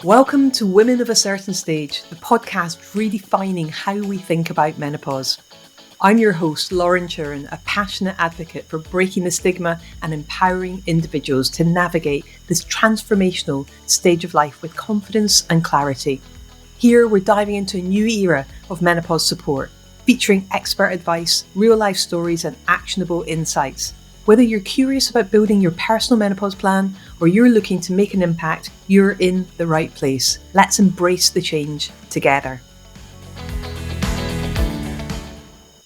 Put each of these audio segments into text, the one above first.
Welcome to Women of a Certain Stage, the podcast redefining how we think about menopause. I'm your host, Lauren Churin, a passionate advocate for breaking the stigma and empowering individuals to navigate this transformational stage of life with confidence and clarity. Here, we're diving into a new era of menopause support, featuring expert advice, real-life stories, and actionable insights. Whether you're curious about building your personal menopause plan or you're looking to make an impact, you're in the right place. Let's embrace the change together.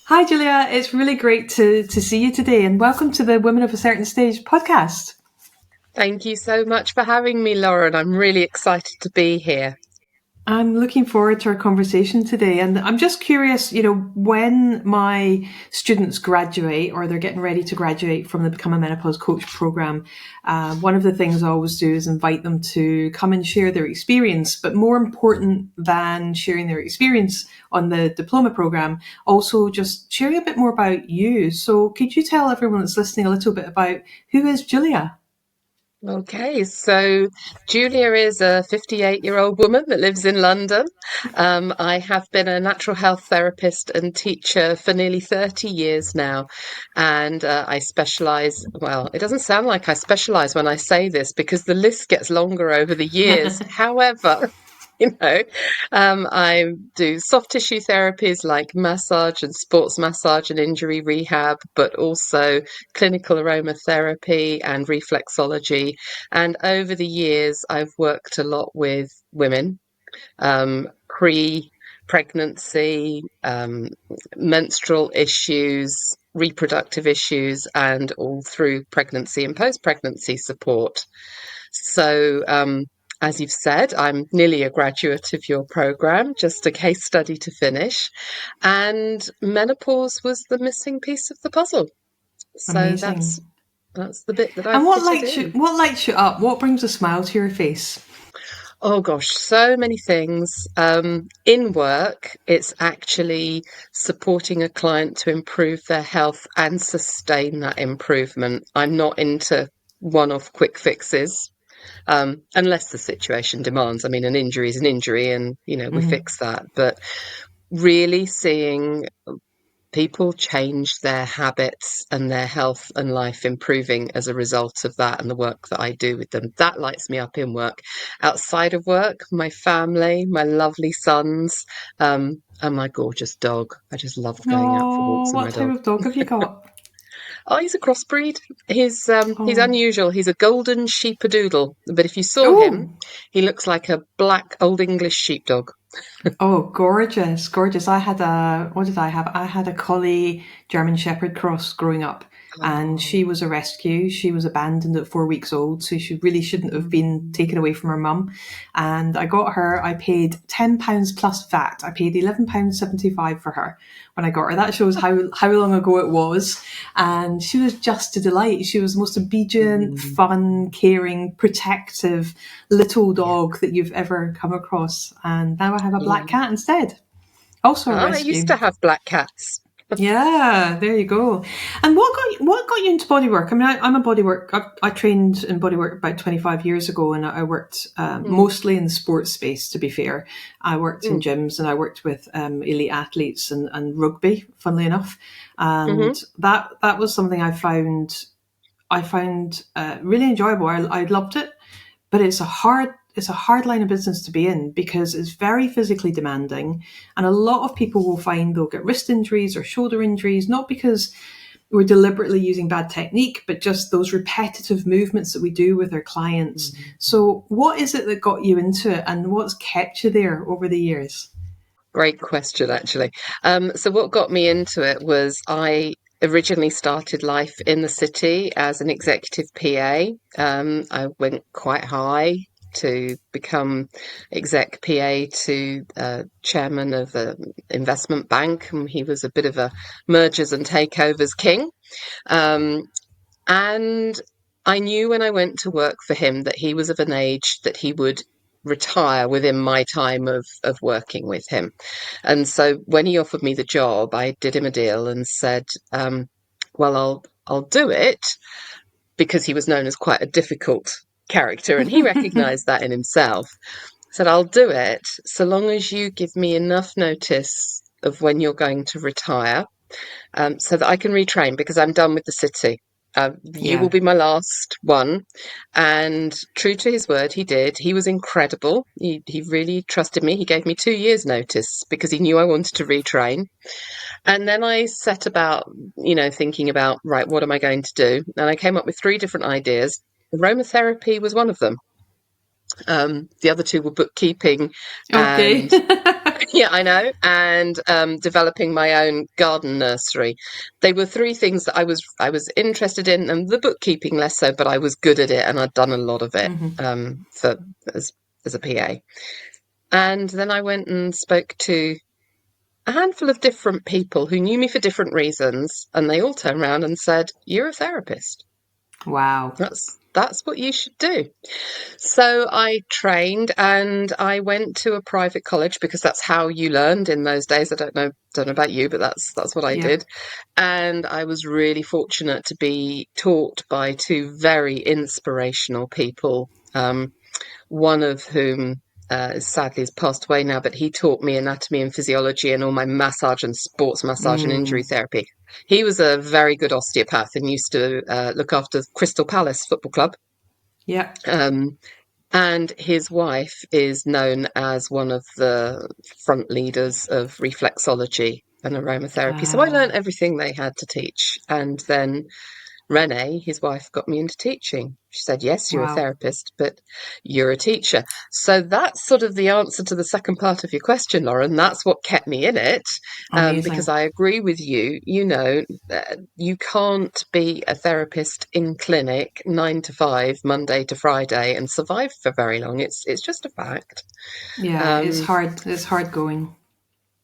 Hi, Julia. It's really great to see you today, and welcome to the Women of a Certain Stage podcast. Thank you so much for having me, Lauren. I'm really excited to be here. I'm looking forward to our conversation today, and I'm just curious, when my students graduate or they're getting ready to graduate from the Become a Menopause Coach program, one of the things I always do is invite them to come and share their experience. But more important than sharing their experience on the Diploma program, also just sharing a bit more about you. So could you tell everyone that's listening a little bit about who is Julia? Okay, so Julia is a 58-year-old woman that lives in London. I have been a natural health therapist and teacher for nearly 30 years now. And I specialize, well, it doesn't sound like I specialize when I say this because the list gets longer over the years. However, I do soft tissue therapies like massage and sports massage and injury rehab, but also clinical aromatherapy and reflexology. And over the years, I've worked a lot with women, pre-pregnancy, menstrual issues, reproductive issues, and all through pregnancy and post-pregnancy support. So, as you've said, I'm nearly a graduate of your program, just a case study to finish. And menopause was the missing piece of the puzzle. So Amazing. that's the bit that And I've what fitted lights you? in. What lights you up? What brings a smile to your face? Oh gosh, so many things. In work, it's actually supporting a client to improve their health and sustain that improvement. I'm not into one-off quick fixes. Unless the situation demands. I mean, an injury is an injury and, we fix that. But really seeing people change their habits and their health and life improving as a result of that and the work that I do with them, that lights me up in work. Outside of work, my family, my lovely sons, and my gorgeous dog. I just love going out for Oh, walks with what my type dog. of dog have you got? Oh, he's a crossbreed. He's Oh, unusual. He's a golden sheepadoodle. But if you saw him, oh, he looks like a black Old English sheepdog. oh, gorgeous, gorgeous. What did I have? I had a collie German Shepherd cross growing up, and Oh, she was a rescue. She was abandoned at 4 weeks old, so she really shouldn't have been taken away from her mum. And I got her, I paid £10 plus VAT. I paid £11.75 for her when I got her. That shows how long ago it was. And she was just a delight. She was the most obedient, mm, fun, caring, protective little yeah, dog that you've ever come across. And now I have a black yeah. cat instead. Also a I used rescue. to have black cats. Yeah, there you go. And what got you into bodywork? I mean, I'm a bodywork. I trained in bodywork about 25 years ago, and I worked Mm, mostly in the sports space. To be fair, I worked in mm, gyms and I worked with elite athletes and rugby. Funnily enough, hmm. and that was something I found really enjoyable. I loved it, but it's a hard line of business to be in because it's very physically demanding, and a lot of people will find they'll get wrist injuries or shoulder injuries, not because we're deliberately using bad technique, but just those repetitive movements that we do with our clients. So what is it that got you into it, and what's kept you there over the years? Great question, actually. So what got me into it was I originally started life in the city as an executive PA. I went quite high to become exec PA to chairman of an investment bank, and he was a bit of a mergers and takeovers king. Um, and I knew when I went to work for him that he was of an age that he would retire within my time of working with him. And so when he offered me the job, I did him a deal and said, well, I'll do it because he was known as quite a difficult character and he recognized that in himself. said, I'll do it so long as you give me enough notice of when you're going to retire, so that I can retrain because I'm done with the city. You will Yeah. be my last one. And true to his word, he did. He was incredible. He really trusted me. He gave me 2 years' notice because he knew I wanted to retrain. And then I set about, thinking about, right, what am I going to do? And I came up with 3 different ideas. Aromatherapy was one of them. The other 2 were bookkeeping Okay. and yeah, I know, and developing my own garden nursery. They were 3 things that I was interested in, and the bookkeeping less so, but I was good at it, and I'd done a lot of it for as a PA. And then I went and spoke to a handful of different people who knew me for different reasons, and they all turned around and said, "You're a therapist. Wow. That's what you should do." So I trained and I went to a private college because that's how you learned in those days. I don't know about you, but that's what I Yeah. did. And I was really fortunate to be taught by 2 very inspirational people. One of whom sadly has passed away now, but he taught me anatomy and physiology and all my massage and sports massage and injury Mm. therapy. He was a very good osteopath and used to look after Crystal Palace Football Club. Yeah. Um, and his wife is known as one of the front leaders of reflexology and aromatherapy. So I learned Ah, everything they had to teach. And then Renee, his wife, got me into teaching. She said, "Yes, you're a wow. therapist, but you're a teacher." So that's sort of the answer to the second part of your question, Lauren. That's what kept me in it, because Amazing. I agree with you. You can't be a therapist in clinic 9 to 5, Monday to Friday, and survive for very long. It's just a fact. Yeah, it's Um, hard. It's hard going.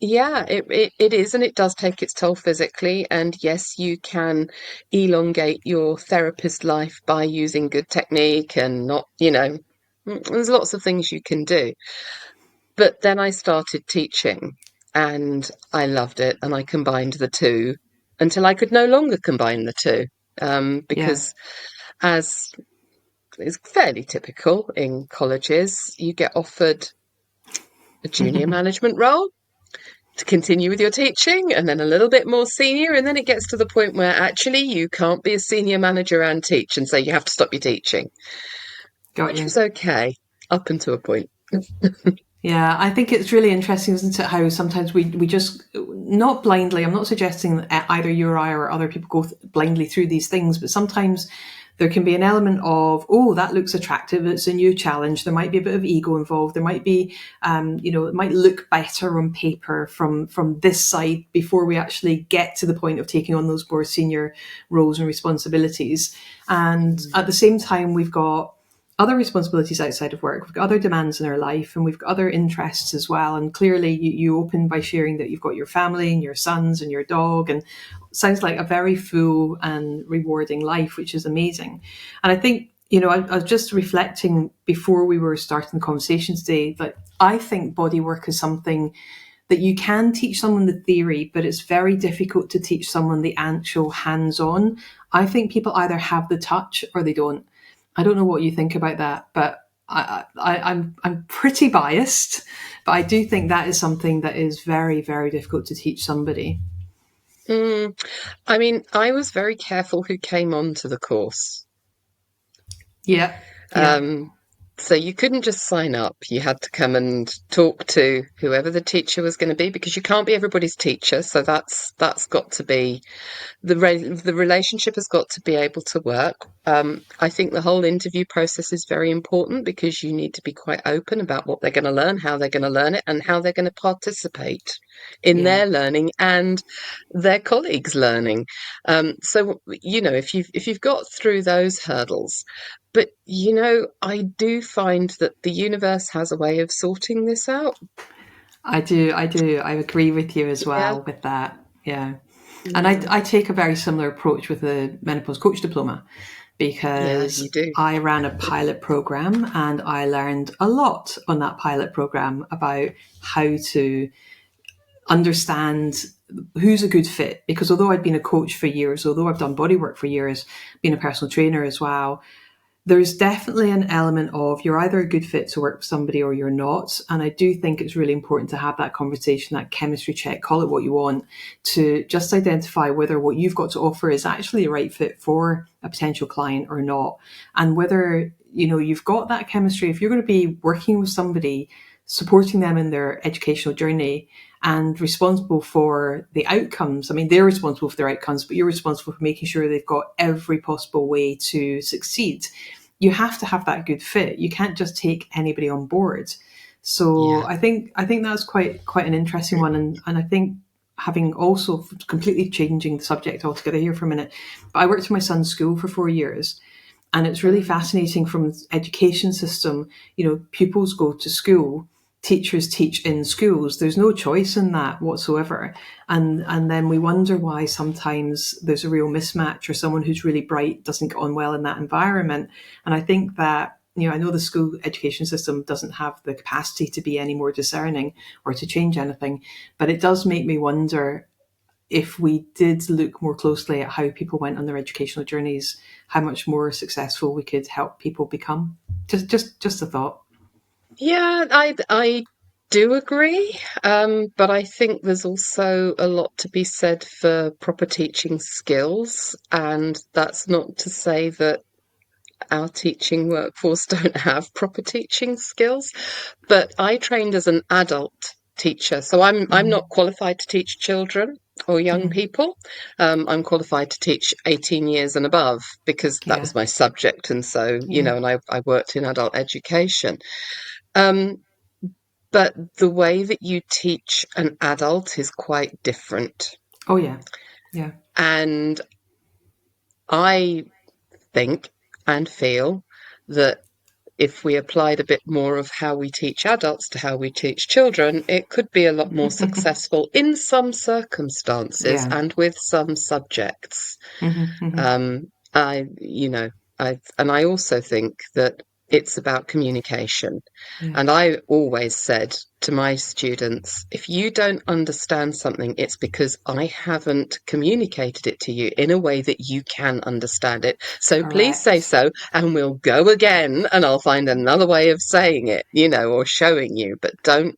yeah, it is, and it does take its toll physically. And yes, you can elongate your therapist life by using good technique and not, there's lots of things you can do. But then I started teaching and I loved it, and I combined the 2 until I could no longer combine the 2. Yeah. Because as is fairly typical in colleges, you get offered a junior management role to continue with your teaching, and then a little bit more senior, and then it gets to the point where actually you can't be a senior manager and teach, and so you have to stop your teaching, Got which you. was okay up until a point. Yeah, I think it's really interesting, isn't it, how sometimes we just, not blindly, I'm not suggesting that either you or I or other people go blindly through these things, but sometimes there can be an element of, oh, that looks attractive, it's a new challenge, there might be a bit of ego involved, there might be, it might look better on paper from this side before we actually get to the point of taking on those more senior roles and responsibilities. And at the same time, we've got other responsibilities outside of work. We've got other demands in our life, and we've got other interests as well. And clearly, you open by sharing that you've got your family and your sons and your dog, and it sounds like a very full and rewarding life, which is amazing. And I think, I was just reflecting before we were starting the conversation today that I think bodywork is something that you can teach someone the theory, but it's very difficult to teach someone the actual hands-on. I think people either have the touch or they don't. I don't know what you think about that, but I'm pretty biased, but I do think that is something that is very, very difficult to teach somebody. Mm, I mean, I was very careful who came onto the course. Yeah, yeah, Um, so you couldn't just sign up. You had to come and talk to whoever the teacher was going to be, because you can't be everybody's teacher. So that's got to be the relationship has got to be able to work. I think the whole interview process is very important because you need to be quite open about what they're going to learn, how they're going to learn it, and how they're going to participate in yeah. their learning and their colleagues' learning. So if you've got through those hurdles, but I do find that the universe has a way of sorting this out. I do, I do. I agree with you as Yeah, well with that. Yeah. And I, yeah, I take a very similar approach with the Menopause Coach Diploma yeah. You because do. I ran a pilot program and I learned a lot on that pilot program about how to understand who's a good fit. Because although I'd been a coach for years, although I've done bodywork for years, been a personal trainer as well, There's definitely an element of you're either a good fit to work with somebody or you're not. And I do think it's really important to have that conversation, that chemistry check, call it what you want, to just identify whether what you've got to offer is actually a right fit for a potential client or not. And whether, you've got that chemistry, if you're going to be working with somebody, supporting them in their educational journey and responsible for the outcomes. I mean, they're responsible for their outcomes, but you're responsible for making sure they've got every possible way to succeed. You have to have that good fit. You can't just take anybody on board. So Yeah. I think that's quite an interesting one, and I think having also completely changing the subject altogether here for a minute. But I worked in my son's school for 4 years, and it's really fascinating from the education system. Pupils go to school, teachers teach in schools. There's no choice in that whatsoever. And then we wonder why sometimes there's a real mismatch, or someone who's really bright doesn't get on well in that environment. And I think that, I know the school education system doesn't have the capacity to be any more discerning or to change anything, but it does make me wonder, if we did look more closely at how people went on their educational journeys, how much more successful we could help people become. Just a thought. Yeah, I do agree, but I think there's also a lot to be said for proper teaching skills, and that's not to say that our teaching workforce don't have proper teaching skills. But I trained as an adult teacher, so I'm Mm-hmm. not qualified to teach children or young Mm-hmm. people. I'm qualified to teach 18 years and above because that Yeah, was my subject, and so yeah. and I worked in adult education. Um, but the way that you teach an adult is quite different. Oh, yeah, yeah. And I think and feel that if we applied a bit more of how we teach adults to how we teach children, it could be a lot more successful in some circumstances Yeah. and with some subjects. Mm-hmm. Mm-hmm. I, you know, and I also think that it's about communication. Yeah. And I always said to my students, if you don't understand something, it's because I haven't communicated it to you in a way that you can understand it. So please say Correct. so, and we'll go again, and I'll find another way of saying it, or showing you. But don't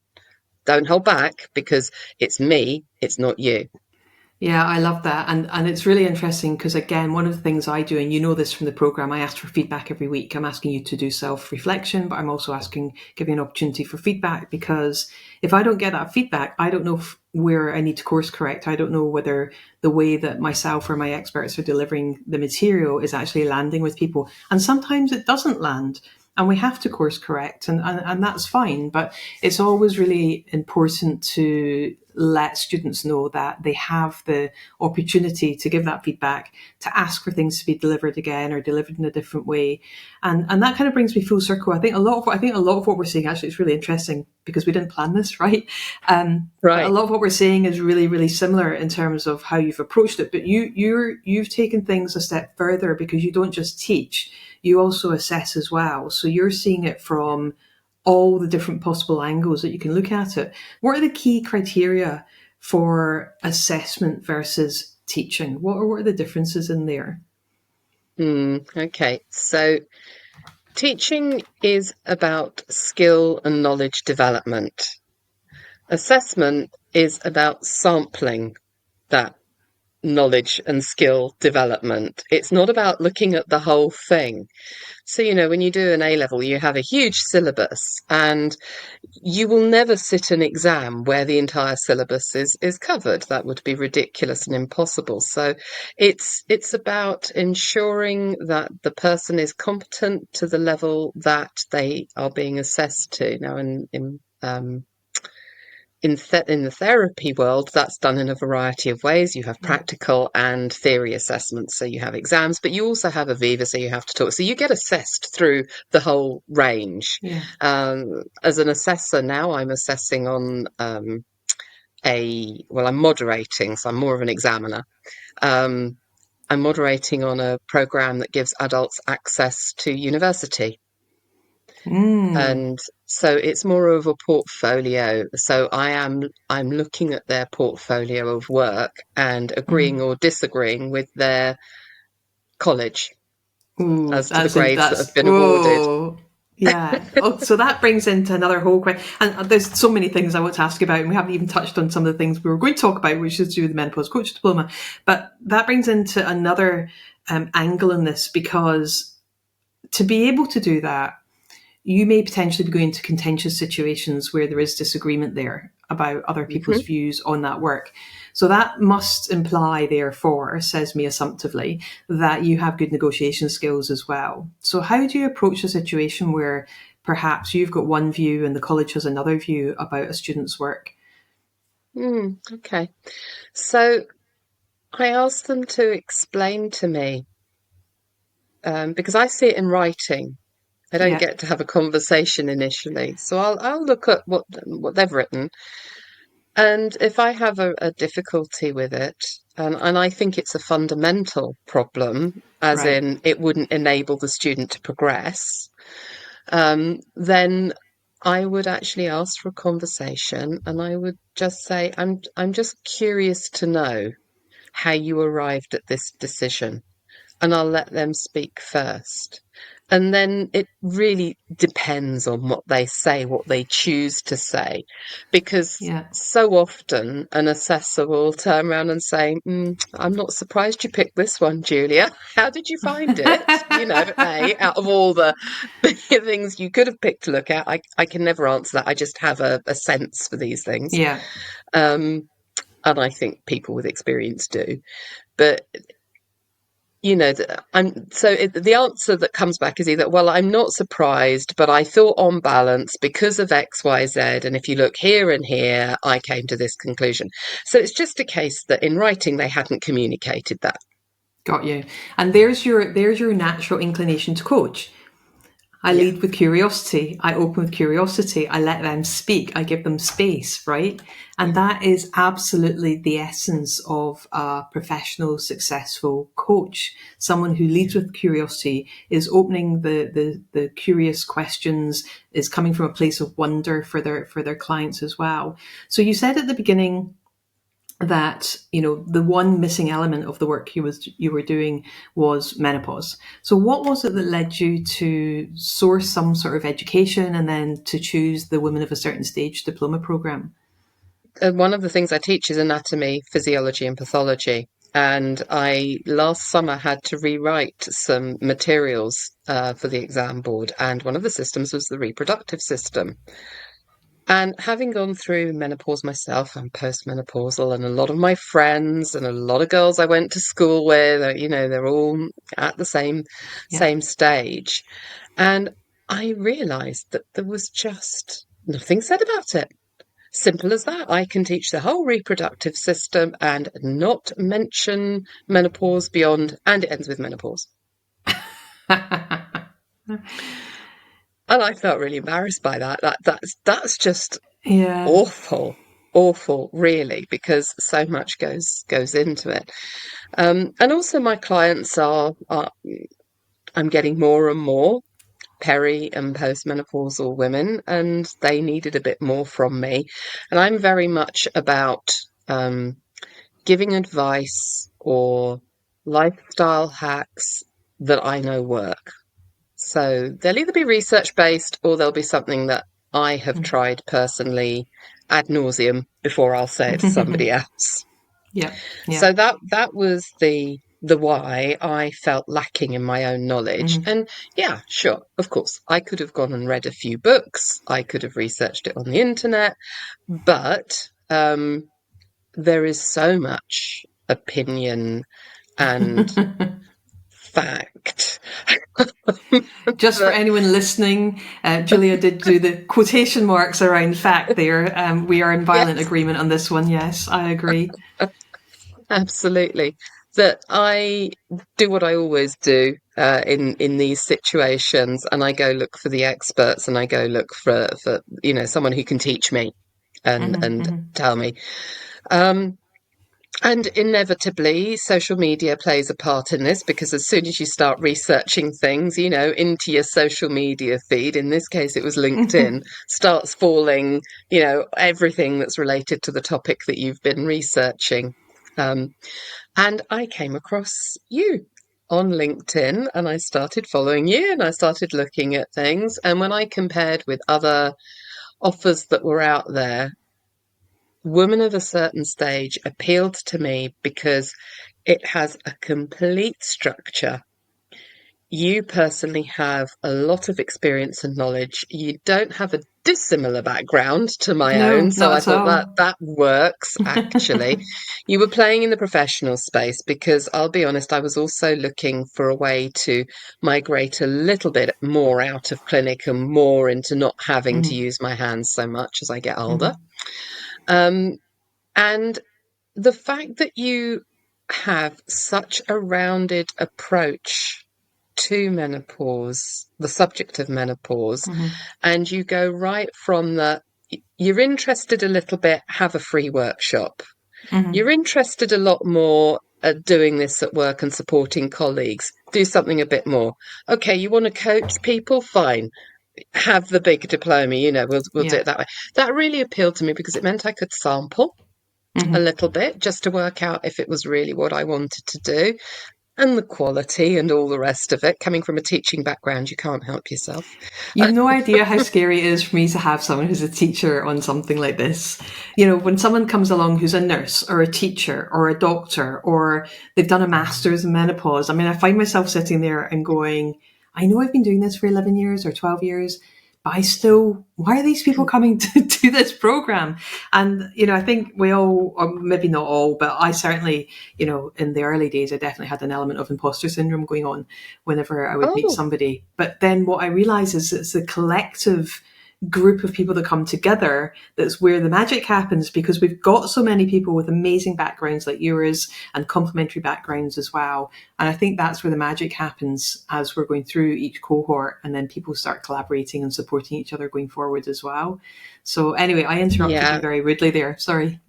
hold back because it's me, it's not you. Yeah, I love that. And it's really interesting because, again, one of the things I do, and you know this from the program, I ask for feedback every week. I'm asking you to do self-reflection, but I'm also giving an opportunity for feedback, because if I don't get that feedback, I don't know where I need to course correct. I don't know whether the way that myself or my experts are delivering the material is actually landing with people. And sometimes it doesn't land, and we have to course correct, and that's fine. But it's always really important to let students know that they have the opportunity to give that feedback, to ask for things to be delivered again or delivered in a different way. And that kind of brings me full circle. I think a lot of what we're saying, actually, it's really interesting because we didn't plan this, right? But a Right. lot of what we're saying is really, really similar in terms of how you've approached it. But you've taken things a step further, because you don't just teach, you also assess as well. So you're seeing it from all the different possible angles that you can look at it. What are the key criteria for assessment versus teaching? What are the differences in there? Okay. So teaching is about skill and knowledge development. Assessment is about sampling that knowledge and skill development. It's not about looking at the whole thing. So, when you do an A level, you have a huge syllabus, and you will never sit an exam where the entire syllabus is covered. That would be ridiculous and impossible. So it's about ensuring that the person is competent to the level that they are being assessed to. Now, in the therapy world, that's done in a variety of ways. You have Yeah, practical and theory assessments, so you have exams, but you also have a Viva, so you have to talk. So you get assessed through the whole range. yeah. As an assessor now, I'm assessing on I'm moderating, so I'm more of an examiner. Um, I'm moderating on a program that gives adults access to university. Mm, And so it's more of a portfolio. So I'm looking at their portfolio of work and agreeing mm. or disagreeing with their college. Ooh, as to the grades that have been awarded. oh, yeah. Oh, so that brings into another whole question. And there's so many things I want to ask you about, and we haven't even touched on some of the things we were going to talk about, which is to do with the Menopause Coach Diploma. But that brings into another angle in this, because to be able to do that, you may potentially be going into contentious situations where there is disagreement there about other people's Hmm. views on that work. So that must imply, therefore, says me assumptively, that you have good negotiation skills as well. So how do you approach a situation where perhaps you've got one view and the college has another view about a student's work? Okay. So I asked them to explain to me, because I see it in writing. I don't Yeah, get to have a conversation initially. So I'll look at what they've written. And if I have a difficulty with it, and I think it's a fundamental problem, as right. in it wouldn't enable the student to progress, then I would actually ask for a conversation, and I would just say, I'm just curious to know how you arrived at this decision, and I'll let them speak first. And then it really depends on what they say, what they choose to say, because Yeah. so often an assessor will turn around and say, I'm not surprised you picked this one, Julia. How did you find it? Out of all the things you could have picked to look at, I can never answer that. I just have a sense for these things. Yeah. Um, and I think people with experience do. But the answer that comes back is either, well, I'm not surprised, but I thought on balance because of X, Y, Z, and if you look here and here, I came to this conclusion. So it's just a case that in writing they hadn't communicated that. Got you. And there's your natural inclination to coach. I Yeah. lead with curiosity. I open with curiosity. I let them speak. I give them space, right? And that is absolutely the essence of a professional, successful coach. Someone who leads with curiosity, is opening the curious questions, is coming from a place of wonder for their clients as well. So you said at the beginning that the one missing element of the work you were doing was menopause. So what was it that led you to source some sort of education and then to choose the Women of a Certain Stage diploma program? And one of the things I teach is anatomy, physiology, and pathology. And I last summer had to rewrite some materials for the exam board, and one of the systems was the reproductive system. And having gone through menopause myself, I'm postmenopausal, and a lot of my friends and a lot of girls I went to school with, they're all at the same Yeah. same stage. And I realized that there was just nothing said about it. Simple as that. I can teach the whole reproductive system and not mention menopause beyond, and it ends with menopause. And I felt really embarrassed by that. That's just Yeah. awful, awful, really, because so much goes into it. And also my clients are I'm getting more and more peri and postmenopausal women, and they needed a bit more from me. And I'm very much about um, giving advice or lifestyle hacks that I know work. So they'll either be research based or they'll be something that I have tried personally ad nauseum before I'll say it to somebody else. Yeah. Yeah. So that was the why I felt lacking in my own knowledge. Hmm. And yeah, sure, of course, I could have gone and read a few books. I could have researched it on the internet, but there is so much opinion and fact. Just for that anyone listening, Julia did do the quotation marks around fact there. We are in violent Yes, agreement on this one. Yes, I agree. absolutely. That I do what I always do in these situations, and I go look for the experts, and I go look for someone who can teach me and tell me. Um, And inevitably, social media plays a part in this because as soon as you start researching things, into your social media feed, in this case it was LinkedIn, starts falling, everything that's related to the topic that you've been researching. Um, and I came across you on LinkedIn and I started following you and I started looking at things. And when I compared with other offers that were out there, Women of a Certain Stage appealed to me because it has a complete structure. You personally have a lot of experience and knowledge. You don't have a dissimilar background to my No, own, so not I at thought that all. that works actually. You were playing in the professional space because I'll be honest, I was also looking for a way to migrate a little bit more out of clinic and more into not having to Mhm, use my hands so much as I get older. mhm, Um, and the fact that you have such a rounded approach to menopause, the subject of menopause, mhm, and you go right from you're interested a little bit, have a free workshop. You're mhm. interested a lot more at doing this at work and supporting colleagues, do something a bit more. Okay, you want to coach people? Fine. Have the big diploma, we'll do Yeah. it that way. That really appealed to me because it meant I could sample a Mhm. little bit just to work out if it was really what I wanted to do and the quality and all the rest of it. Coming from a teaching background, you can't help yourself. You've no idea how scary it is for me to have someone who's a teacher on something like this. You know, when someone comes along who's a nurse or a teacher or a doctor or they've done a master's in menopause, I mean, I find myself sitting there and going, I know I've been doing this for 11 years or 12 years, but I still, why are these people coming to do this program? And, you know, I think we all, or maybe not all, but I certainly, you know, in the early days, I definitely had an element of imposter syndrome going on whenever I would meet Oh, somebody. But then what I realize is it's the collective group of people that come together that's where the magic happens, because we've got so many people with amazing backgrounds like yours and complementary backgrounds as well. And I think that's where the magic happens as we're going through each cohort, and then people start collaborating and supporting each other going forward as well. So anyway, I interrupted you yeah. very rudely there. Sorry.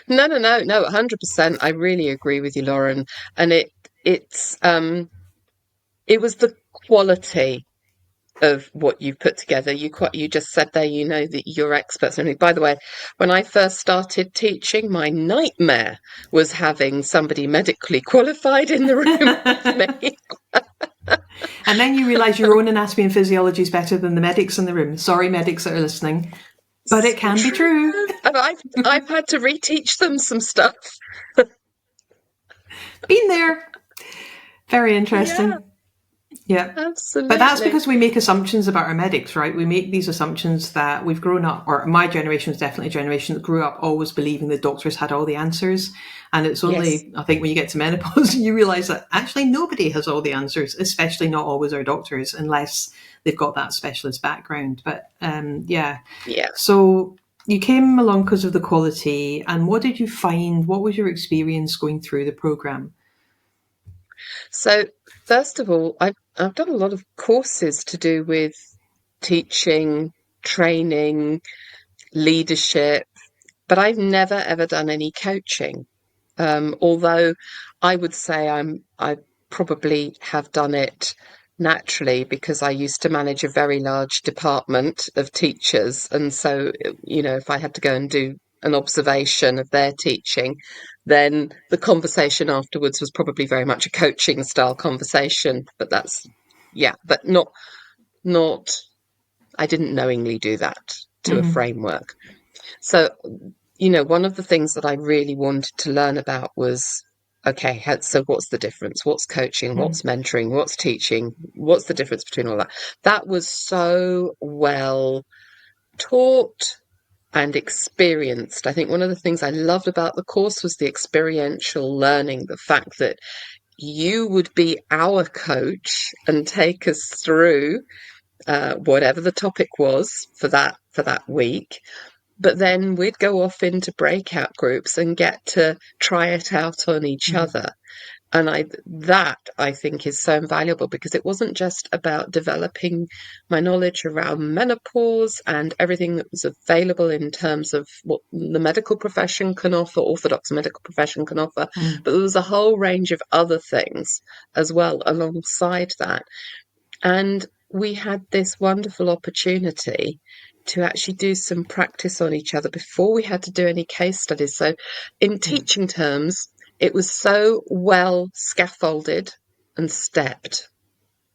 No, no, no, no, 100%. I really agree with you, Lauren. And it was the quality of what you've put together. You just said there, that you're experts. And by the way, when I first started teaching, my nightmare was having somebody medically qualified in the room with me. And then you realize your own anatomy and physiology is better than the medics in the room. Sorry, medics that are listening, but it So can be true. true. And I've had to reteach them some stuff. Been there. Very Yeah, interesting. Yeah. But that's absolutely. because we make assumptions about our medics, right? We make these assumptions that we've grown up, or my generation is definitely a generation that grew up always believing the doctors had all the answers. And it's Yes. only, I think, when you get to menopause, you realize that actually nobody has all the answers, especially not always our doctors, unless they've got that specialist background. But yeah. Yeah. So you came along because of the quality. And what did you find? What was your experience going through the program? So first of all, I've done a lot of courses to do with teaching, training, leadership, but I've never ever done any coaching. Although I would say I probably have done it naturally because I used to manage a very large department of teachers. And so, if I had to go and do an observation of their teaching, then the conversation afterwards was probably very much a coaching style conversation. But yeah, but not, I didn't knowingly do that to a Mm-hmm. framework. So, one of the things that I really wanted to learn about was, okay, so what's the difference? What's coaching? What's mentoring? What's teaching? What's the difference between all that? That was so well taught and experienced. I think one of the things I loved about the course was the experiential learning, the fact that you would be our coach and take us through whatever the topic was for that week, but then we'd go off into breakout groups and get to try it out on each Mm-hmm. other. And that I think is so invaluable because it wasn't just about developing my knowledge around menopause and everything that was available in terms of what the medical profession can offer, orthodox medical profession can offer, Mm-hmm. but there was a whole range of other things as well alongside that. And we had this wonderful opportunity to actually do some practice on each other before we had to do any case studies. So, in teaching terms, it was so well scaffolded and stepped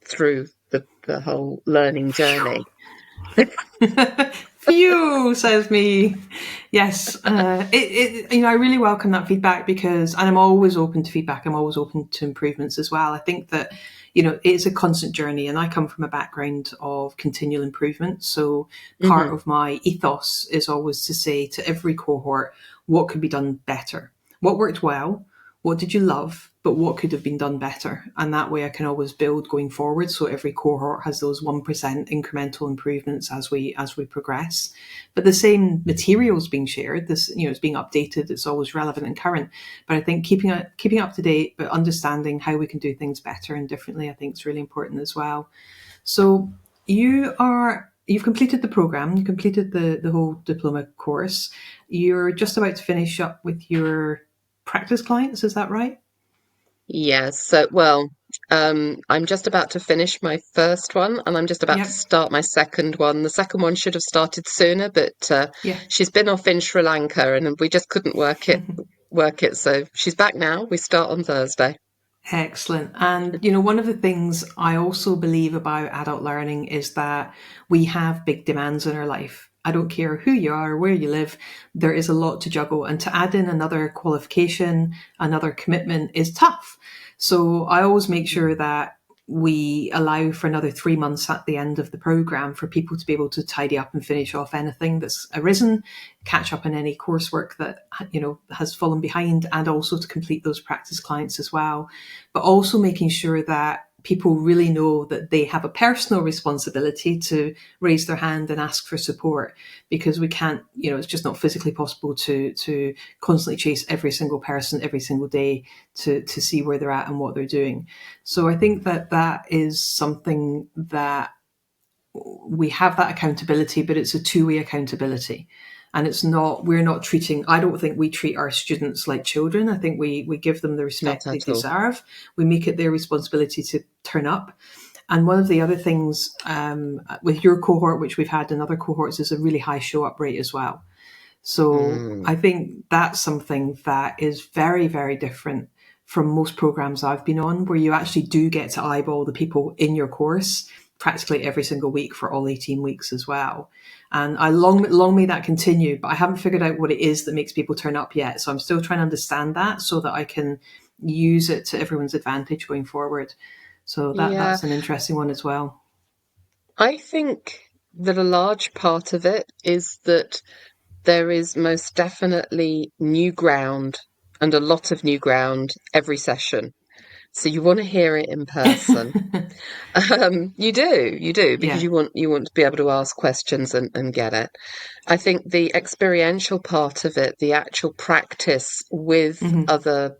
through the whole learning journey. Phew, says me. Yes, I really welcome that feedback and I'm always open to feedback. I'm always open to improvements as well. I think that, it's a constant journey, and I come from a background of continual improvement. So part Hmm. of my ethos is always to say to every cohort, what could be done better? What worked well? What did you love, but what could have been done better? And that way I can always build going forward. So every cohort has those 1% incremental improvements as we progress. But the same materials being shared, it's being updated, it's always relevant and current. But I think keeping up to date, but understanding how we can do things better and differently, I think is really important as well. So you've completed the program, you completed the whole diploma course. You're just about to finish up with your practice clients, is that right? Yes. So, well, I'm just about to finish my first one, and I'm just about to Yep. start my second one. The second one should have started sooner, but Yeah. she's been off in Sri Lanka, and we just couldn't work it. So she's back now. We start on Thursday. Excellent. And, one of the things I also believe about adult learning is that we have big demands in our life. I don't care who you are, where you live, there is a lot to juggle. And to add in another qualification, another commitment is tough. So I always make sure that we allow for another 3 months at the end of the program for people to be able to tidy up and finish off anything that's arisen, catch up on any coursework that has fallen behind, and also to complete those practice clients as well. But also making sure that people really know that they have a personal responsibility to raise their hand and ask for support, because we can't, it's just not physically possible to constantly chase every single person every single day to see where they're at and what they're doing. So I think that is something that we have, that accountability, but it's a two-way accountability. And I don't think we treat our students like children. I think we give them the Not respect they at all. deserve. We make it their responsibility to turn up. And one of the other things with your cohort, which we've had in other cohorts, is a really high show up rate as well. So Mm, I think that's something that is very, very different from most programs I've been on, where you actually do get to eyeball the people in your course practically every single week for all 18 weeks as well. And I long may that continue, but I haven't figured out what it is that makes people turn up yet. So I'm still trying to understand that so that I can use it to everyone's advantage going forward. So yeah, that's an interesting one as well. I think that a large part of it is that there is most definitely new ground and a lot of new ground every session. So you want to hear it in person. You do, because Yeah. you want to be able to ask questions and get it. I think the experiential part of it, the actual practice with Hmm. other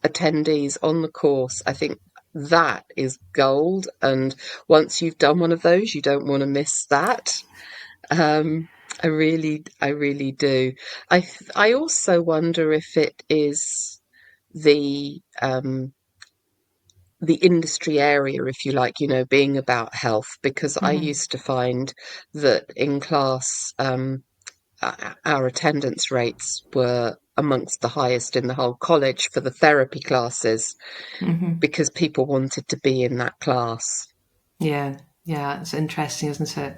attendees on the course, I think that is gold. And once you've done one of those, you don't want to miss that. Um, I really do. I also wonder if it is the the industry area, if you like, being about health, because I Hmm. used to find that in class, our attendance rates were amongst the highest in the whole college for the therapy classes Hmm. because people wanted to be in that class. Yeah. Yeah. It's interesting, isn't it?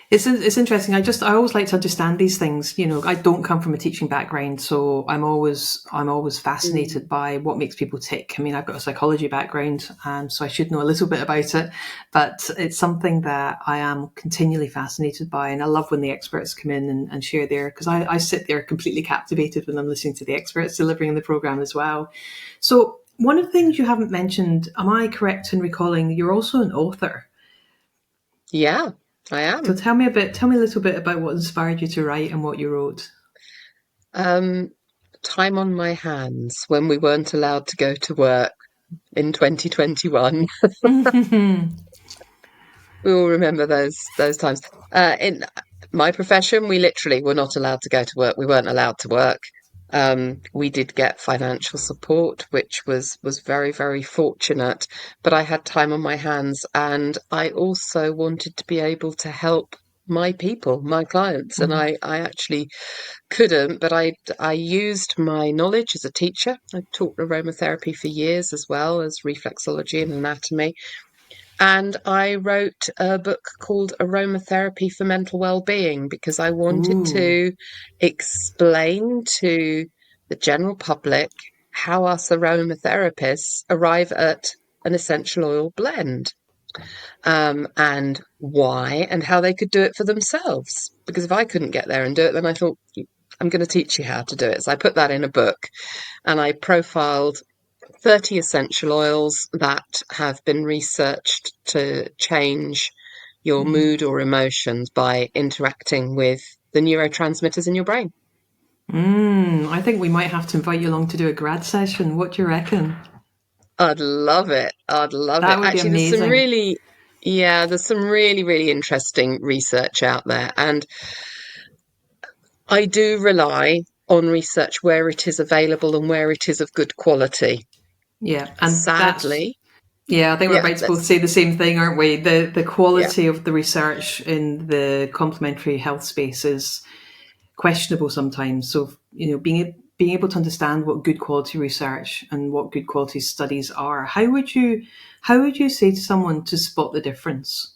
It's interesting. I always like to understand these things. I don't come from a teaching background, so I'm always Mm. fascinated by what makes people tick. I mean, I've got a psychology background, so I should know a little bit about it. But it's something that I am continually fascinated by, and I love when the experts come in and share their, because I sit there completely captivated when I'm listening to the experts delivering the program as well. So one of the things you haven't mentioned, am I correct in recalling you're also an author? Yeah, I So am. tell me a little bit about what inspired you to write and what you wrote. Um, Time on my hands when we weren't allowed to go to work in 2021. We all remember those times. In my profession, we literally were not allowed to go to work. We weren't allowed to work. We did get financial support, which was very, very fortunate. But I had time on my hands, and I also wanted to be able to help. my people, my clients, and Mm-hmm. I actually couldn't, but I used my knowledge as a teacher. I taught aromatherapy for years as well as reflexology and anatomy. And I wrote a book called Aromatherapy for Mental Wellbeing because I wanted Ooh. to explain to the general public how us aromatherapists arrive at an essential oil blend, and why and how they could do it for themselves. Because if I couldn't get there and do it, then I thought, I'm going to teach you how to do it. So I put that in a book and I profiled 30 essential oils that have been researched to change your Mm-hmm. mood or emotions by interacting with the neurotransmitters in your brain. I think we might have to invite you along to do a grad session. What do you reckon? I'd love it. I'd love That it. would be Actually, amazing. there's some really, really interesting research out there. And I do rely on research where it is available and where it is of good quality. Yeah, and that's Sadly, yeah. I think we're yeah, about to both say the same thing, aren't we? The yeah. quality of the research in the complementary health space is questionable sometimes. So being able to understand what good quality research and what good quality studies are, how would you say to someone to spot the difference?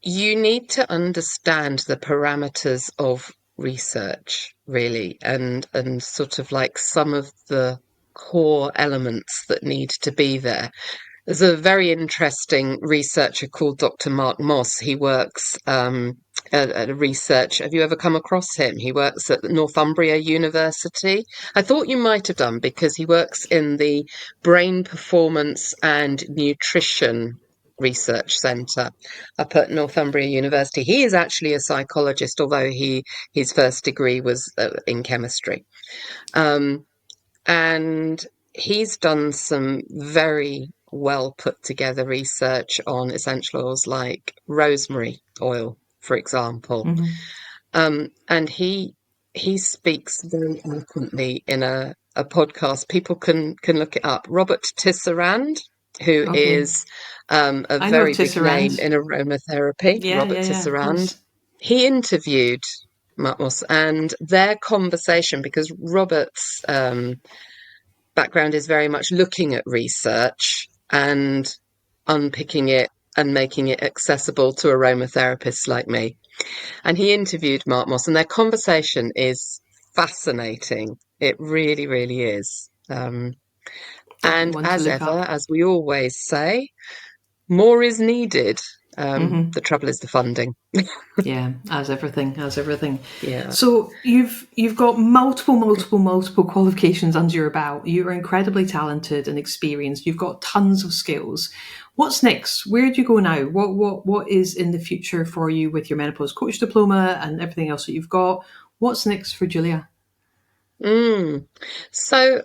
You need to understand the parameters of research, really, and sort of like some of the core elements that need to be there. There's a very interesting researcher called Dr. Mark Moss. He works at a research. Have you ever come across him? He works at Northumbria University. I thought you might have done because he works in the Brain Performance and Nutrition Research Centre up at Northumbria University. He is actually a psychologist, although his first degree was in chemistry. Um, and he's done some very well put together research on essential oils like rosemary oil, for example. Mm-hmm. And he speaks very eloquently in a podcast. People can look it up. Robert Tisserand, who Okay, is a I know of very big name Tisserand. in aromatherapy, Yeah, Robert yeah, yeah. Of Tisserand. course. He interviewed Matmos, and their conversation, because Robert's background is very much looking at research and unpicking it and making it accessible to aromatherapists like me. And he interviewed Mark Moss, and their conversation is fascinating. It really, really is. Definitely And one to as look ever, up. as we always say, more is needed. Mm-hmm. The trouble is the funding. Yeah, as everything, as everything. Yeah. So you've got multiple qualifications under your belt. You are incredibly talented and experienced. You've got tons of skills. What's next? Where do you go now? What is in the future for you with your menopause coach diploma and everything else that you've got? What's next for Julia? Mm. So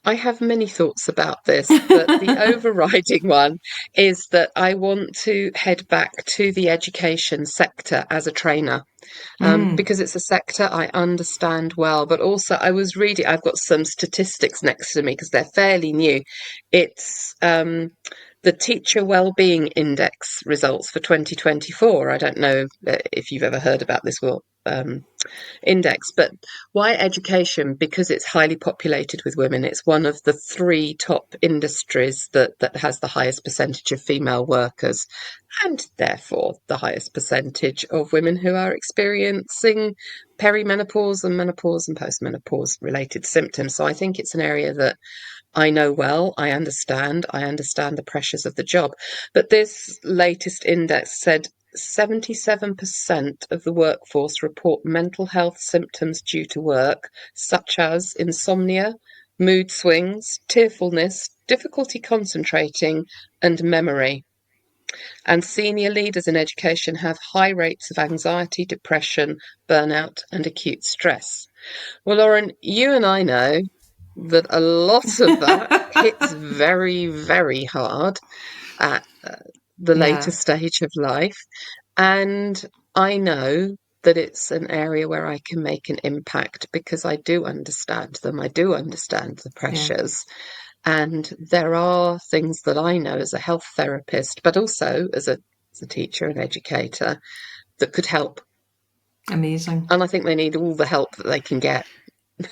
I have many thoughts about this, but the overriding one is that I want to head back to the education sector as a trainer, Mm, because it's a sector I understand well. But also, I've got some statistics next to me because they're fairly new. It's the Teacher Wellbeing Index results for 2024. I don't know if you've ever heard about this. Index. But why education? Because it's highly populated with women. It's one of the three top industries that has the highest percentage of female workers, and therefore the highest percentage of women who are experiencing perimenopause and menopause and postmenopause related symptoms. So I think it's an area that I know well, I understand the pressures of the job. But this latest index said 77% of the workforce report mental health symptoms due to work, such as insomnia, mood swings, tearfulness, difficulty concentrating, and memory. And senior leaders in education have high rates of anxiety, depression, burnout, and acute stress. Well, Lauren, you and I know that a lot of that hits very, very hard at the later yeah, stage of life. And I know that it's an area where I can make an impact because I do understand them. I do understand the yeah. pressures. And there are things that I know as a health therapist, but also as a a teacher and educator, that could help. Amazing. And I think they need all the help that they can get.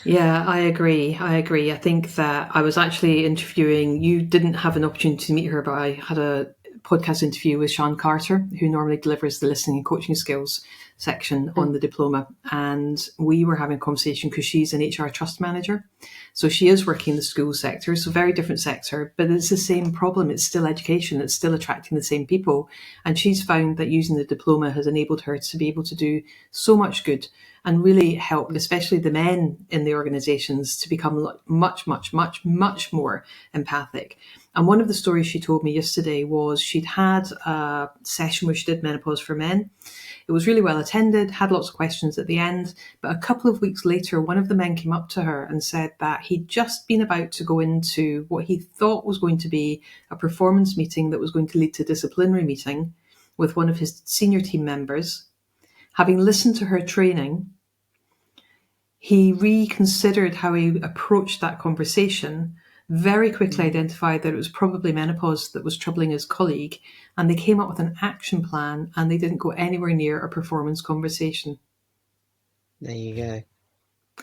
Yeah, I agree. I think that I was actually interviewing, you didn't have an opportunity to meet her, but I had a podcast interview with Sean Carter, who normally delivers the listening and coaching skills section on the Diploma. And we were having a conversation because she's an HR trust manager. So she is working in the school sector, so very different sector, but it's the same problem. It's still education. It's still attracting the same people. And she's found that using the Diploma has enabled her to be able to do so much good and really help, especially the men in the organizations, to become much, much, much, much more empathic. And one of the stories she told me yesterday was she'd had a session where she did menopause for men. It was really well attended, had lots of questions at the end, but a couple of weeks later, one of the men came up to her and said that he'd just been about to go into what he thought was going to be a performance meeting that was going to lead to a disciplinary meeting with one of his senior team members. Having listened to her training, he reconsidered how he approached that conversation, very quickly identified that it was probably menopause that was troubling his colleague, and they came up with an action plan, and they didn't go anywhere near a performance conversation. There you go.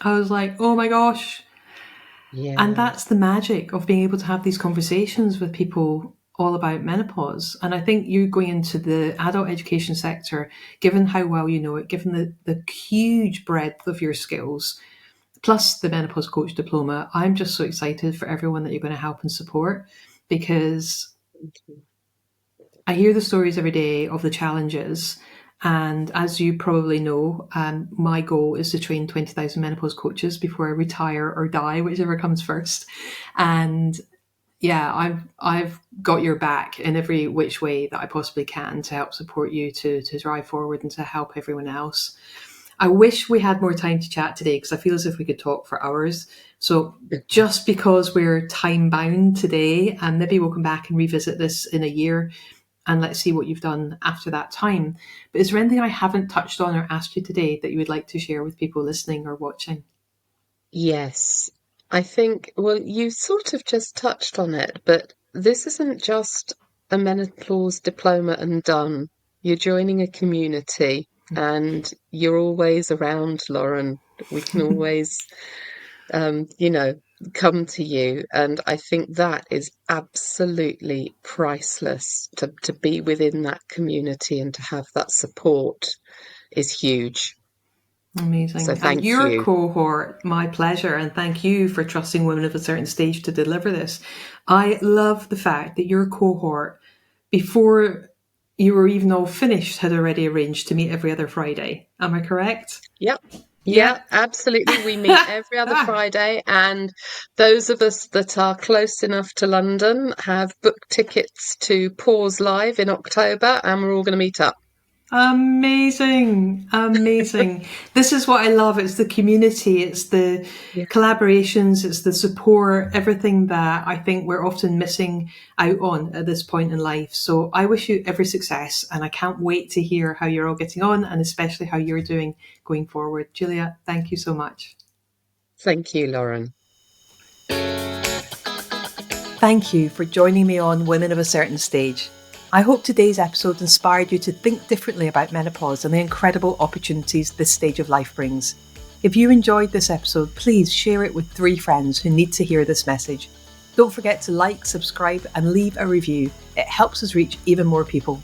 I was like, oh my gosh. Yeah. And that's the magic of being able to have these conversations with people all about menopause. And I think you going into the adult education sector, given how well you know it, given the huge breadth of your skills, plus the Menopause Coach Diploma, I'm just so excited for everyone that you're going to help and support, because I hear the stories every day of the challenges. And as you probably know, my goal is to train 20,000 menopause coaches before I retire or die, whichever comes first. And yeah, I've got your back in every which way that I possibly can to help support you to drive forward and to help everyone else. I wish we had more time to chat today, because I feel as if we could talk for hours. So just because we're time bound today, and maybe we'll come back and revisit this in a year and let's see what you've done after that time. But is there anything I haven't touched on or asked you today that you would like to share with people listening or watching? Yes. I think, well, you sort of just touched on it, but this isn't just a menopause diploma and done. You're joining a community, and you're always around, Lauren. We can always, come to you. And I think that is absolutely priceless. To be within that community and to have that support is huge. So Amazing. And thank your you. cohort, my pleasure. And thank you for trusting women of a certain stage to deliver this. I love the fact that your cohort, before you were even all finished, had already arranged to meet every other Friday. Am I correct? Yep. Yeah. Yeah, absolutely. We meet every other Friday, and those of us that are close enough to London have booked tickets to Pause Live in October, and we're all going to meet up. Amazing. Amazing. This is what I love. It's the community, it's the Yeah. collaborations, it's the support, everything that I think we're often missing out on at this point in life. So I wish you every success, and I can't wait to hear how you're all getting on, and especially how you're doing going forward. Julia, thank you so much. Thank you, Lauren. Thank you for joining me on Women of a Certain Stage. I hope today's episode inspired you to think differently about menopause and the incredible opportunities this stage of life brings. If you enjoyed this episode, please share it with 3 friends who need to hear this message. Don't forget to like, subscribe, and leave a review. It helps us reach even more people.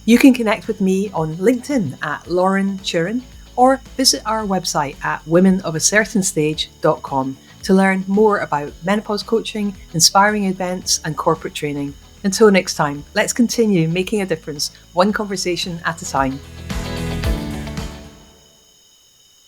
You can connect with me on LinkedIn at Lauren Turin, or visit our website at womenofacertainstage.com to learn more about menopause coaching, inspiring events, and corporate training. Until next time, let's continue making a difference, one conversation at a time.